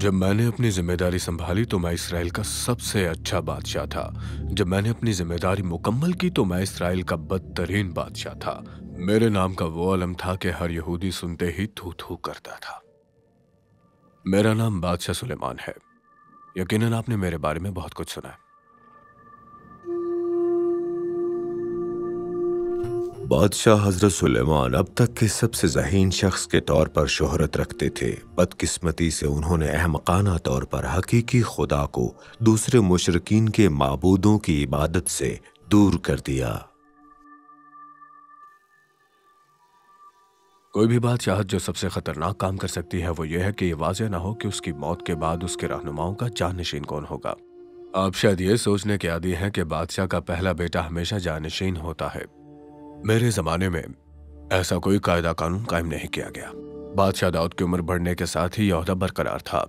जब मैंने अपनी जिम्मेदारी संभाली तो मैं इसराइल का सबसे अच्छा बादशाह था। जब मैंने अपनी जिम्मेदारी मुकम्मल की तो मैं इसराइल का बदतरीन बादशाह था। मेरे नाम का वो अलम था कि हर यहूदी सुनते ही थू थू करता था। मेरा नाम बादशाह सुलेमान है। यकीनन आपने मेरे बारे में बहुत कुछ सुना है। बादशाह हजरत सुलेमान अब तक के सबसे ज़हीन शख्स के तौर पर शोहरत रखते थे। बदकिस्मती से उन्होंने अहमकाना तौर पर हकीकी खुदा को दूसरे मुशरिकीन के माबूदों की इबादत से दूर कर दिया। कोई भी बादशाहत जो सबसे खतरनाक काम कर सकती है वो ये है कि ये वाज़ेह ना हो कि उसकी मौत के बाद उसके रहनुमाओं का जानशीन कौन होगा। आप शायद ये सोचने के आदी हैं कि बादशाह का पहला बेटा हमेशा जानशीन होता है। मेरे ज़माने में ऐसा कोई कायदा कानून कायम नहीं किया गया। बादशाह दाऊद की उम्र बढ़ने के साथ ही यह ओहदा बरकरार था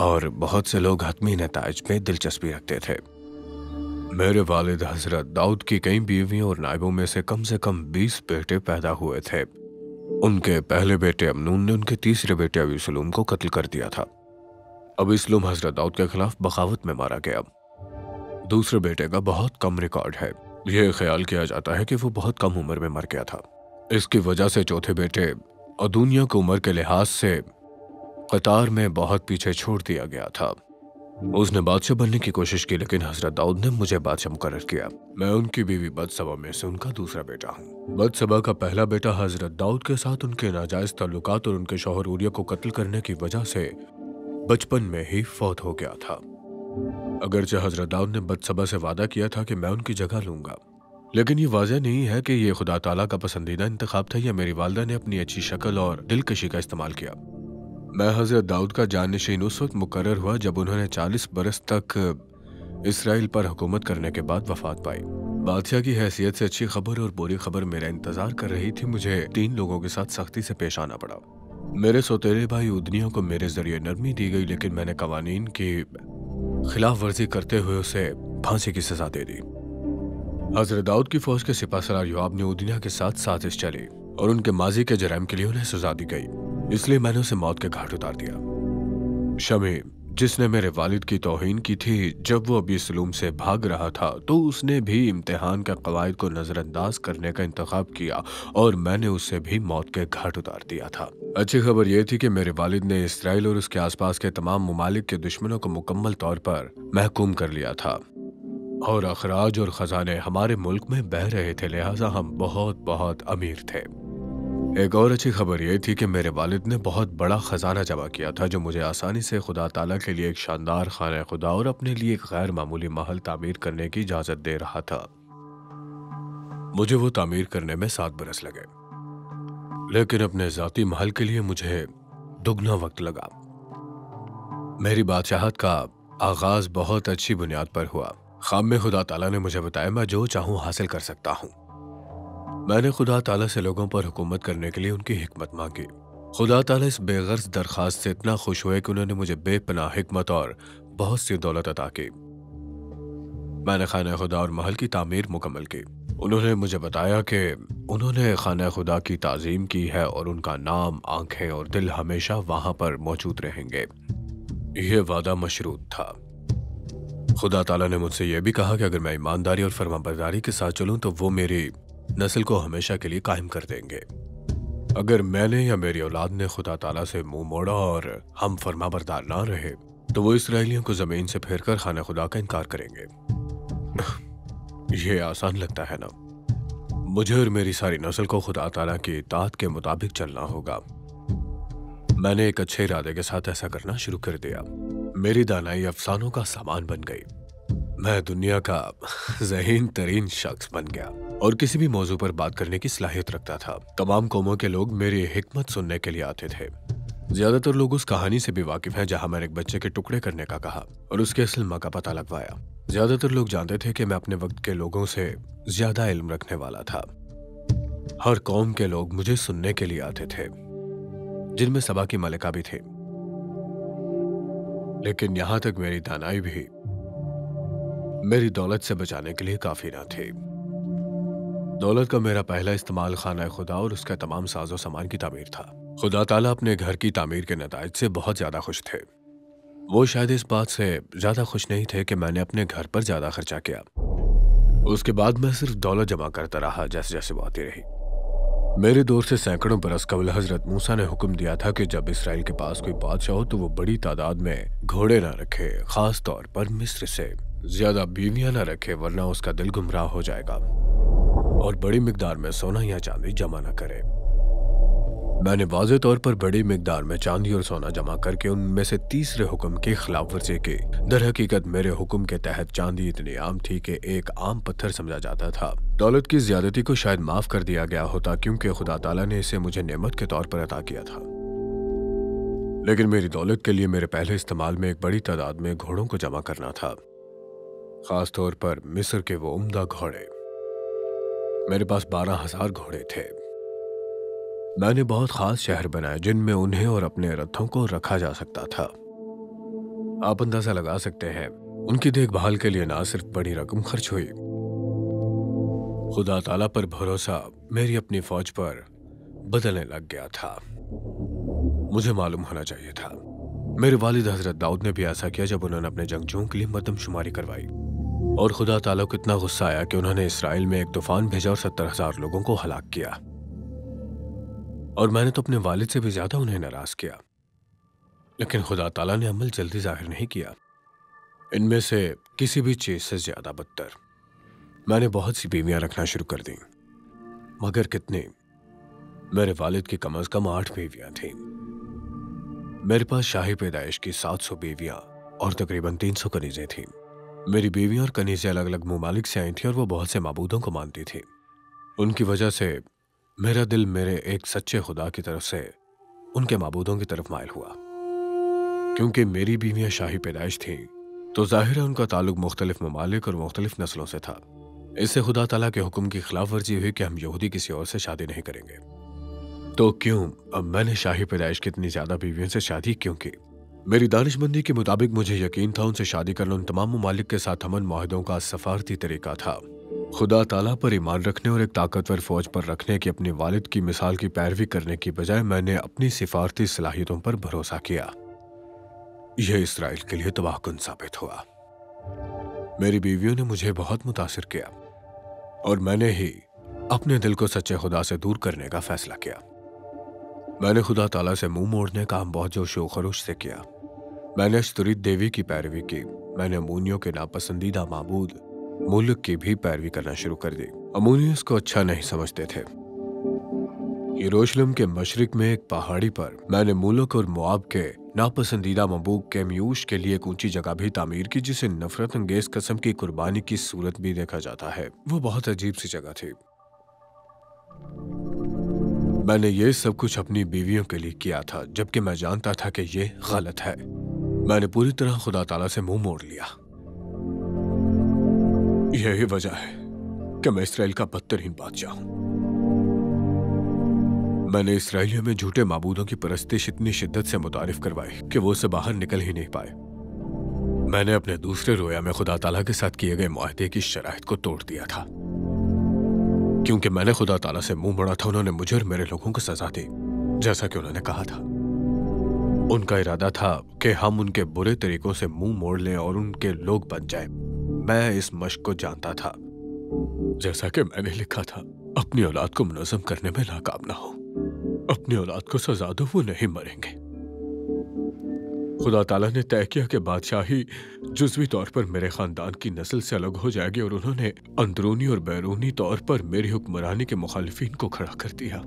और बहुत से लोग हतमी नताइज में दिलचस्पी रखते थे। मेरे वालिद हजरत दाऊद की कई बीवियों और नायबों में से कम 20 बेटे पैदा हुए थे। उनके पहले बेटे अमनून ने उनके तीसरे बेटे अबीसलूम को कत्ल कर दिया था। अबीसलूम हजरत दाऊद के खिलाफ बगावत में मारा गया। दूसरे बेटे का बहुत कम रिकॉर्ड है। यह ख्याल किया जाता है कि वो बहुत कम उम्र में मर गया था। इसकी वजह से चौथे बेटे अदूनिया को उम्र के लिहाज से कतार में बहुत पीछे छोड़ दिया गया था। उसने बादशाह बनने की कोशिश की लेकिन हजरत दाऊद ने मुझे बादशाह मुकर्रर किया। मैं उनकी बीवी बदसबा में से उनका दूसरा बेटा हूँ। बदसबा का पहला बेटा हजरत दाऊद के साथ उनके नाजायज ताल्लुकात और उनके शौहर उरिया को कत्ल करने की वजह से बचपन में ही फौत हो गया था। अगरचे हजरत दाऊद ने बदसबा से वादा किया था कि मैं उनकी जगह लूंगा, लेकिन ये वाज़ेह नहीं है कि ये खुदा ताला का पसंदीदा इंतखाब था या मेरी वालदा ने अपनी अच्छी शक्ल और दिलकशी का इस्तेमाल किया। मैं हजरत दाऊद का जानशीन उस वक्त मुकर्रर हुआ जब उन्होंने 40 बरस तक इसराइल पर हुकूमत करने के बाद वफात पाई। बादशाह की हैसियत से अच्छी खबर और बुरी खबर मेरा इंतजार कर रही थी। मुझे 3 लोगों के साथ सख्ती से पेश आना पड़ा। मेरे सौतेले भाई उदनियों को मेरे जरिए नरमी दी गई, लेकिन मैंने कवानीन की खिलाफ वर्जी करते हुए उसे फांसी की सजा दे दी। हजरत दाऊद की फौज के सिपाहसालार योआब ने उदनिया के साथ साजिश चली और उनके माजी के जराइम के लिए उन्हें सजा दी गई, इसलिए मैंने उसे मौत के घाट उतार दिया। शमी जिसने मेरे वालिद की तौहीन की थी जब वो अबीसलूम से भाग रहा था, तो उसने भी इम्तिहान के कवायद को नजरअंदाज करने का इंतखाब किया और मैंने उसे भी मौत के घाट उतार दिया था। अच्छी खबर यह थी कि मेरे वालिद ने इसराइल और उसके आसपास के तमाम ममालिक के दुश्मनों को मुकम्मल तौर पर महकूम कर लिया था और अखराज और खजाने हमारे मुल्क में बह रहे थे, लिहाजा हम बहुत बहुत अमीर थे। एक और अच्छी खबर यह थी कि मेरे वालिद ने बहुत बड़ा खजाना जमा किया था जो मुझे आसानी से खुदा ताला के लिए एक शानदार खाना खुदा और अपने लिए एक गैर मामूली महल तामीर करने की इजाजत दे रहा था। मुझे वो तामीर करने में 7 बरस लगे, लेकिन अपने जाती महल के लिए मुझे दुगना वक्त लगा। मेरी बादशाहत का आगाज बहुत अच्छी बुनियाद पर हुआ। ख्वाब में खुदा ताला ने मुझे बताया मैं जो चाहूं हासिल कर सकता हूं। मैंने खुदा ताला से लोगों पर हुकूमत करने के लिए उनकी हिकमत मांगी। खुदा ताला इस बेगर्ज दरख्वास्त से इतना खुश हुए कि उन्होंने मुझे बेपनाह हिकमत और बहुत सी दौलत अता की। मैंने खाना खुदा और महल की तामीर मुकम्मल की। उन्होंने मुझे बताया कि उन्होंने खाना खुदा की ताज़ीम की है और उनका नाम, आंखें और दिल हमेशा वहां पर मौजूद रहेंगे। यह वादा मशरूत था। खुदा ताला ने मुझसे यह भी कहा कि अगर मैं ईमानदारी और फरमाबरदारी के साथ चलूं तो वो मेरी नस्ल को हमेशा के लिए कायम कर देंगे। अगर मैंने या मेरी औलाद ने खुदा ताला से मुंह मोड़ा और हम फरमाबरदार ना रहे तो वो इसराइलियों को जमीन से फेरकर खाना खुदा का इनकार करेंगे। ये आसान लगता है ना? मुझे और मेरी सारी नस्ल को खुदा ताला की इताअत के मुताबिक चलना होगा। मैंने एक अच्छे इरादे के साथ ऐसा करना शुरू कर दिया। मेरी दानाई अफसानों का सामान बन गई। मैं दुनिया का ज़हीन तरीन शख्स बन गया और किसी भी मौजू पर बात करने की सलाहियत रखता था। तमाम कौमों के लोग मेरी हिकमत सुनने के लिए आते थे। ज्यादातर लोग उस कहानी से भी वाकिफ हैं जहां मैंने एक बच्चे के टुकड़े करने का कहा और उसके असल मां का पता लगवाया। ज्यादातर लोग जानते थे कि मैं अपने वक्त के लोगों से ज्यादा इल्म रखने वाला था। हर कौम के लोग मुझे सुनने के लिए आते थे, जिनमें सबा की मलिका भी थी। लेकिन यहां तक मेरी दानाई भी मेरी दौलत से बचाने के लिए काफी ना थी। दौलत का मेरा पहला इस्तेमाल खाना खुदा और उसका तमाम साजो सामान की तामीर था। खुदा ताला अपने घर की तामीर के नताइज से बहुत ज्यादा खुश थे। वो शायद इस बात से ज्यादा खुश नहीं थे कि मैंने अपने घर पर ज्यादा खर्चा किया। उसके बाद मैं सिर्फ दौलत जमा करता रहा जैसे जैसे वो आती रही। मेरे दौर से सैकड़ों बरस कबल हजरत मूसा ने हुक्म दिया था कि जब इसराइल के पास कोई बादशाह हो तो वो बड़ी तादाद में घोड़े ना रखे, खास तौर पर मिस्र से ज्यादा बीवियां ना रखे, वरना उसका दिल गुमराह हो जाएगा, और बड़ी मिकदार में सोना या चांदी जमा ना करे। मैंने वाज़े तौर पर बड़ी मिकदार में चांदी और सोना जमा करके उनमें से तीसरे हुक्म की खिलाफ वर्जी की। दर हकीकत मेरे हुक्म के तहत चांदी इतनी आम थी कि एक आम पत्थर समझा जाता था। दौलत की ज्यादती को शायद माफ कर दिया गया होता क्योंकि खुदा ताला ने इसे मुझे नेमत के तौर पर अता किया था, लेकिन मेरी दौलत के लिए मेरे पहले इस्तेमाल में एक बड़ी तादाद में घोड़ों को जमा करना था, खास तौर पर मिस्र के वो उम्दा घोड़े। मेरे पास 12,000 घोड़े थे। मैंने बहुत खास शहर बनाए जिनमें उन्हें और अपने रथों को रखा जा सकता था। आप अंदाजा लगा सकते हैं उनकी देखभाल के लिए ना सिर्फ बड़ी रकम खर्च हुई, खुदा ताला पर भरोसा मेरी अपनी फौज पर बदलने लग गया था। मुझे मालूम होना चाहिए था। मेरे वालिद हजरत दाऊद ने भी ऐसा किया जब उन्होंने अपने जंगजुओं के लिए मरदमशुमारी करवाई, और खुदा ताला को इतना गुस्सा आया कि उन्होंने इसराइल में एक तूफान भेजा और 70,000 लोगों को हलाक किया। और मैंने तो अपने वालिद से भी ज्यादा उन्हें नाराज किया, लेकिन खुदा ताला ने अमल जल्दी जाहिर नहीं किया। इनमें से किसी भी चीज से ज्यादा बदतर, मैंने बहुत सी बीवियां रखना शुरू कर दी। मगर कितनी? मेरे वालिद की कम से कम 8 बीवियां थीं। मेरे पास शाही पैदाइश की 700 बीवियां और तकरीबन 300 कनीजें थीं। मेरी बीवियां और कनीजें अलग अलग ममालिक से आई थीं और वो बहुत से माबूदों को मानती थीं। उनकी वजह से मेरा दिल मेरे एक सच्चे खुदा की तरफ से उनके माबूदों की तरफ माइल हुआ। क्योंकि मेरी बीवियां शाही पैदाइश थीं तो जाहिर है उनका ताल्लुक मुख्तलिफ ममालिक और मुख्तलिफ नस्लों से था। इससे खुदा ताला के हुक्म की खिलाफ वर्जी हुई कि हम यहूदी किसी और से शादी नहीं करेंगे। तो क्यों अब मैंने शाही पैदाइश की इतनी ज्यादा बीवियों से शादी क्यों की? मेरी दानिशमंदी के मुताबिक मुझे यकीन था उनसे शादी करना उन तमाम ममालिक के साथ अमन मुआहदों का सफारती तरीका था। खुदा ताला पर ईमान रखने और एक ताकतवर फौज पर रखने की अपने वालिद की मिसाल की पैरवी करने की बजाय मैंने अपनी सिफारती सलाहियतों पर भरोसा किया। यह इसराइल के लिए तबाहकुन साबित हुआ। मेरी बीवियों ने मुझे बहुत मुतासिर किया और मैंने ही अपने दिल को सच्चे खुदा से दूर करने का फैसला किया। मैंने खुदा ताला से मुंह मोड़ने का काम बहुत जोश व खरोश से किया। मैंने अश्तुरीत देवी की पैरवी की। मैंने अमूनियों के नापसंदीदा माबूद मुल्क की भी पैरवी करना शुरू कर दी। अमूनी उसको अच्छा नहीं समझते थे। यरूशलेम के मशरिक में एक पहाड़ी पर मैंने मुल्क और मुआब के नापसंदीदा मबूक कैम्यूश के लिए एक ऊंची जगह भी तामीर की जिसे नफरत अंगेज किस्म की कुर्बानी की सूरत भी देखा जाता है। वो बहुत अजीब सी जगह थी। मैंने ये सब कुछ अपनी बीवियों के लिए किया था जबकि मैं जानता था कि ये गलत है। मैंने पूरी तरह खुदा ताला से मुंह मोड़ लिया। यही वजह है कि मैं इसराइल का बदतरीन बादशाह हूं। मैंने इसराइलियों में झूठे माबूदों की परस्तिश इतनी शिद्दत से मुतारिफ करवाई कि वो उससे बाहर निकल ही नहीं पाए। मैंने अपने दूसरे रोया में खुदा ताला के साथ किए गए मुआहदे की शराइत को तोड़ दिया था। क्योंकि मैंने खुदा ताला से मुंह मोड़ा था, उन्होंने मुझे और मेरे लोगों को सजा दी जैसा कि उन्होंने कहा था। उनका इरादा था कि हम उनके बुरे तरीकों से मुंह मोड़ लें और उनके लोग बन जाएं। मैं इस मश्क को जानता था। जैसा कि मैंने लिखा था, अपनी औलाद को मुनज़्ज़म करने में नाकाम ना हो। अपनी औलाद को सजा दो, वो नहीं मरेंगे। खुदा ताला ने तय किया कि बादशाही जुज़वी तौर पर मेरे खानदान की नस्ल से अलग हो जाएगी और उन्होंने अंदरूनी और बैरूनी तौर पर मेरी हुक्मरानी के मुखालिफिन को खड़ा कर दिया।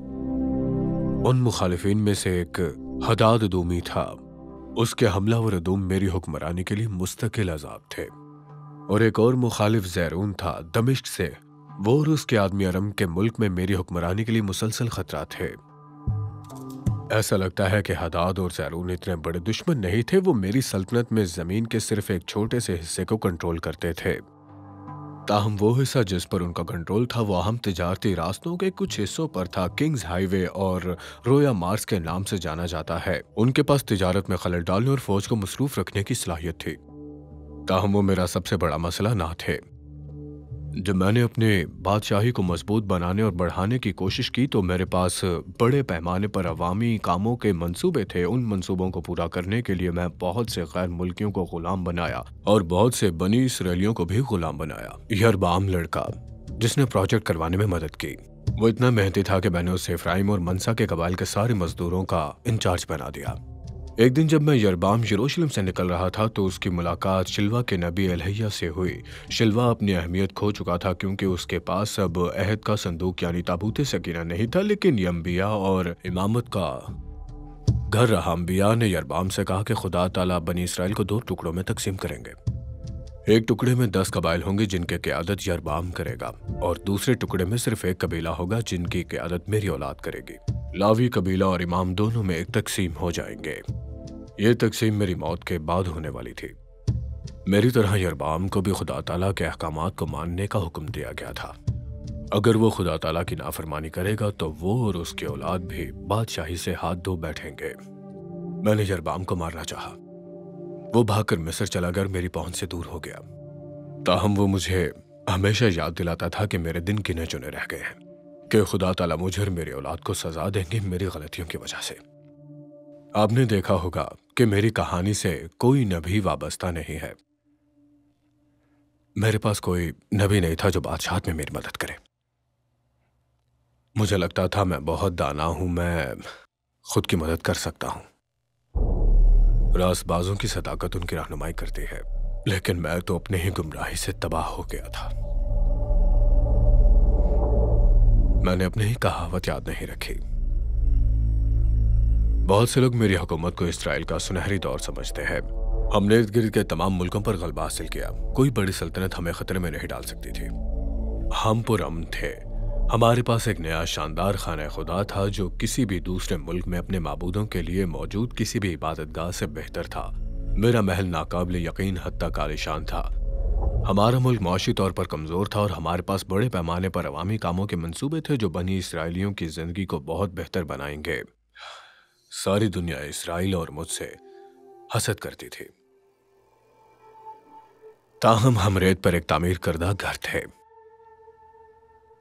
उन मुखालिफिन में से एक हदाद अदूमी था। उसके हमलावर अदूम मेरी हुक्मरानी के लिए मुस्तकिल अजाब थे, और एक और मुखालिफ ज़ैरून था दमिश्क से। वो और उसके आदमी अरम के मुल्क में मेरी हुक्मरानी के लिए मुसलसल खतरा थे। ऐसा लगता है कि हदाद और ज़ैरून इतने बड़े दुश्मन नहीं थे। वो मेरी सल्तनत में जमीन के सिर्फ एक छोटे से हिस्से को कंट्रोल करते थे। ताहम वो हिस्सा जिस पर उनका कंट्रोल था वो अहम तिजारती रास्तों के कुछ हिस्सों पर था। किंग्स हाईवे और रोया मार्स के नाम से जाना जाता है। उनके पास तिजारत में खलल डालने और फौज को मसरूफ रखने की सलाहियत थी। ताहम वो मेरा सबसे बड़ा मसला ना थे। जब मैंने अपने बादशाही को मजबूत बनाने और बढ़ाने की कोशिश की तो मेरे पास बड़े पैमाने पर अवामी कामों के मंसूबे थे। उन मंसूबों को पूरा करने के लिए मैं बहुत से गैर मुल्कियों को गुलाम बनाया और बहुत से बनी इसराइलियों को भी गुलाम बनाया। यरबाम लड़का जिसने प्रोजेक्ट करवाने में मदद की, वो इतना मेहनती था कि मैंने उसे इफ्राइम और मनसा के कबाइल के सारे मजदूरों का इंचार्ज बना दिया। एक दिन जब मैं यरबाम यरूशलेम से निकल रहा था तो उसकी मुलाकात शिलवा के नबी एलहैया से हुई। शिलवा अपनी अहमियत खो चुका था क्योंकि उसके पास अब अहद का संदूक यानी ताबूत सकीना नहीं था, लेकिन यम्बिया और इमामत का घर रहा। अंबिया ने यरबाम से कहा कि खुदा ताला बनी इसराइल को 2 टुकड़ों में तकसीम करेंगे। एक टुकड़े में 10 कबाइल होंगे जिनके क़यादत यरबाम करेगा और दूसरे टुकड़े में सिर्फ एक कबीला होगा जिनकी क़यादत मेरी औलाद करेगी। लावी कबीला और इमाम दोनों में एक तकसीम हो जाएंगे। ये तकसीम मेरी मौत के बाद होने वाली थी। मेरी तरह यरबाम को भी खुदा ताला के अहकामात को मानने का हुक्म दिया गया था। अगर वो खुदा ताला की नाफरमानी करेगा तो वो और उसकी औलाद भी बादशाही से हाथ धो बैठेंगे। मैंने यरबाम को मारना चाहा। वो भागकर मिस्र चला गया, मेरी पहुंच से दूर हो गया। ताहम वो मुझे हमेशा याद दिलाता था कि मेरे दिन गिने चुने रह गए हैं, कि खुदा ताला मुझे और मेरी औलाद को सजा देंगे मेरी गलतियों की वजह से। आपने देखा होगा कि मेरी कहानी से कोई नबी वाबस्ता नहीं है। मेरे पास कोई नबी नहीं था जो बादशाहत में मेरी मदद करे। मुझे लगता था मैं बहुत दाना हूं, मैं खुद की मदद कर सकता हूं। रासबाजों की सदाकत उनकी रहनुमाई करती है, लेकिन मैं तो अपने ही गुमराही से तबाह हो गया था। मैंने अपनी ही कहावत याद नहीं रखी। बहुत से लोग मेरी हुकूमत को इसराइल का सुनहरी दौर समझते हैं। हमने इर्द गिर्द के तमाम मुल्कों पर गलबा हासिल किया। कोई बड़ी सल्तनत हमें खतरे में नहीं डाल सकती थी। हम पुरअमन थे। हमारे पास एक नया शानदार खाना खुदा था जो किसी भी दूसरे मुल्क में अपने माबूदों के लिए मौजूद किसी भी इबादतगाह से बेहतर था। मेरा महल नाकाबिल यकीन हद तक आलीशान था। हमारा मुल्क माशी तौर पर कमजोर था और हमारे पास बड़े पैमाने पर अवामी कामों के मंसूबे थे जो बनी इसराइलियों की जिंदगी को बहुत बेहतर बनाएंगे। सारी दुनिया इसराइल और मुझसे हसद करती थी। ताहम हम रेत पर एक तामीर करदा घर थे।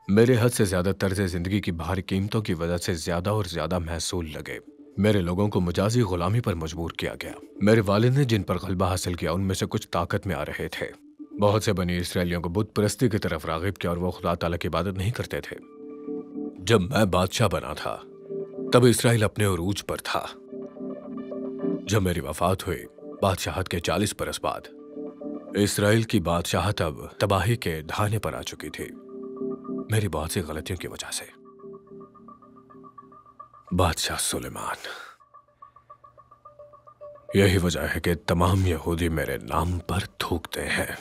मेरे हद से ज्यादा तर्ज जिंदगी की भारी कीमतों की वजह से ज्यादा और ज्यादा महसूल लगे। मेरे लोगों को मजाजी गुलामी पर मजबूर किया गया। मेरे वालिद ने जिन पर गलबा हासिल किया उनमें से कुछ ताकत में आ रहे थे। बहुत से बनी इसराइलियों को बुत परस्ती की तरफ रागिब किया और वो खुदा ताला की इबादत नहीं करते थे। जब मैं बादशाह बना था तब इसराइल अपने उरूज पर था। जब मेरी वफात हुई बादशाहत के 40 बरस बाद, इसराइल की बादशाहत अब तबाही के ढाने पर आ चुकी थी, मेरी बहुत सी गलतियों की वजह से। बादशाह सुलेमान। यही वजह है कि तमाम यहूदी मेरे नाम पर थूकते हैं।